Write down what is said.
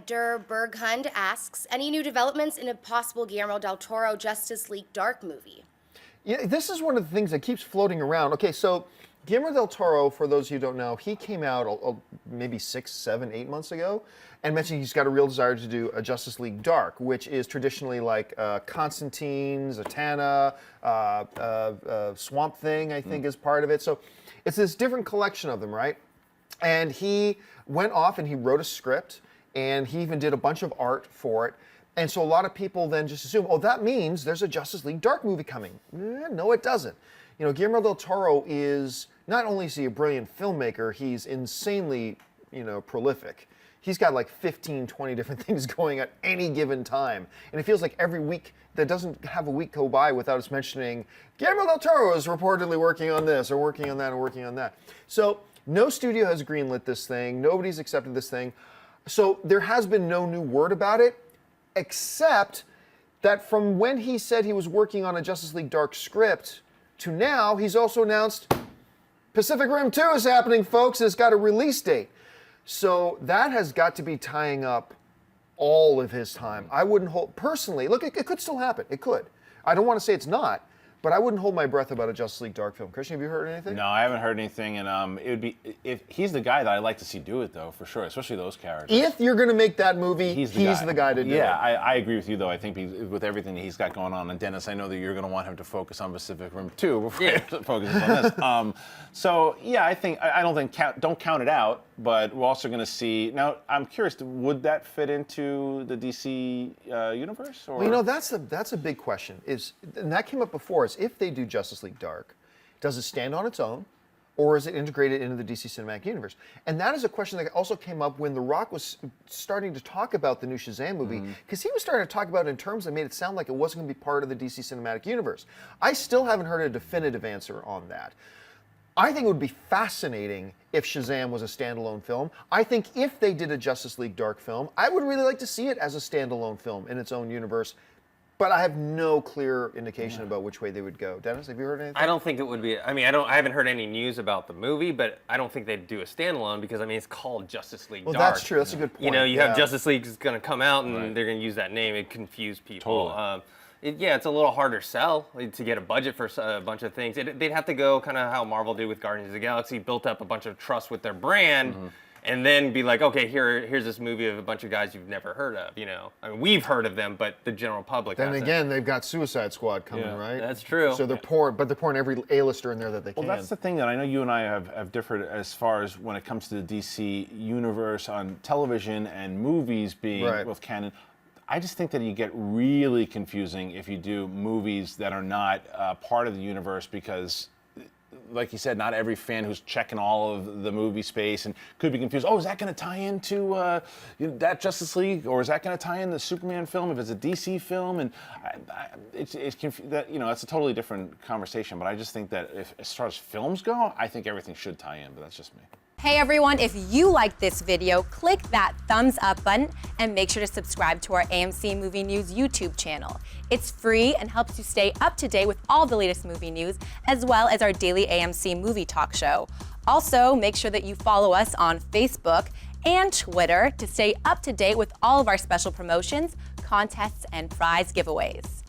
Der Berghund asks, any new developments in a possible Guillermo Del Toro Justice League Dark movie? Yeah, this is one of the things that keeps floating around. Okay, so Guillermo Del Toro, for those of you who don't know, he came out maybe 6, 7, 8 months ago and mentioned he's got a real desire to do a Justice League Dark, which is traditionally like Constantine, Zatanna, Swamp Thing, I think, is part of it. So it's this different collection of them, right? And he went off and he wrote a script, and he even did a bunch of art for it. And so a lot of people then just assume, oh, that means there's a Justice League Dark movie coming. No, it doesn't. You know, Guillermo Del Toro is, not only is he a brilliant filmmaker, he's insanely, prolific. He's got like 15, 20 different things going at any given time. And it feels like every week, that doesn't have a week go by without us mentioning, Guillermo Del Toro is reportedly working on this, or working on that, or working on that. So no studio has greenlit this thing. Nobody's accepted this thing. So there has been no new word about it, except that from when he said he was working on a Justice League Dark script to now, he's also announced Pacific Rim 2 is happening, folks. It's got a release date. So that has got to be tying up all of his time. I wouldn't hold, personally, look, it could still happen. It could. I don't want to say it's not, but I wouldn't hold my breath about a Justice League Dark film. Christian, have you heard anything? No, I haven't heard anything, and it would be, if he's the guy that I'd like to see do it, though, for sure, especially those characters. If you're going to make that movie, he's the guy to do it. Yeah, I agree with you, though. I think with everything that he's got going on, and Dennis, I know that you're going to want him to focus on Pacific Rim 2 before he focuses on this. So, yeah, I don't think, don't count it out, but we're also going to see, now, I'm curious, would that fit into the DC universe? Or? Well, that's a big question, and that came up before, is if they do Justice League Dark, does it stand on its own, or is it integrated into the DC Cinematic Universe? And that is a question that also came up when The Rock was starting to talk about the new Shazam movie, because he was starting to talk about it in terms that made it sound like it wasn't going to be part of the DC Cinematic Universe. I still haven't heard a definitive answer on that. I think it would be fascinating if Shazam was a standalone film. I think if they did a Justice League Dark film, I would really like to see it as a standalone film in its own universe. But I have no clear indication about which way they would go. Dennis, have you heard anything? I don't think it would be. I mean, I haven't heard any news about the movie, but I don't think they'd do a standalone because it's called Justice League Dark. Well, that's true. That's a good point. You have Justice League is going to come out, and they're going to use that name. It confused people. Totally. It's a little harder sell to get a budget for a bunch of things. They'd have to go kind of how Marvel did with Guardians of the Galaxy, built up a bunch of trust with their brand. And then be like, okay, here's this movie of a bunch of guys you've never heard of, I mean, we've heard of them, but the general public hasn't. Then again, they've got Suicide Squad coming, right? That's true. So they're pouring every A-lister in there that they can. Well, that's the thing that I know you and I have differed as far as when it comes to the DC universe on television and movies being both canon. I just think that you get really confusing if you do movies that are not part of the universe because, like you said, not every fan who's checking all of the movie space and could be confused. Oh, is that going to tie into that Justice League, or is that going to tie in the Superman film if it's a DC film? And it's a totally different conversation. But I just think that as far as films go, I think everything should tie in. But that's just me. Hey everyone, if you liked this video, click that thumbs up button and make sure to subscribe to our AMC Movie News YouTube channel. It's free and helps you stay up to date with all the latest movie news, as well as our daily AMC movie talk show. Also, make sure that you follow us on Facebook and Twitter to stay up to date with all of our special promotions, contests, and prize giveaways.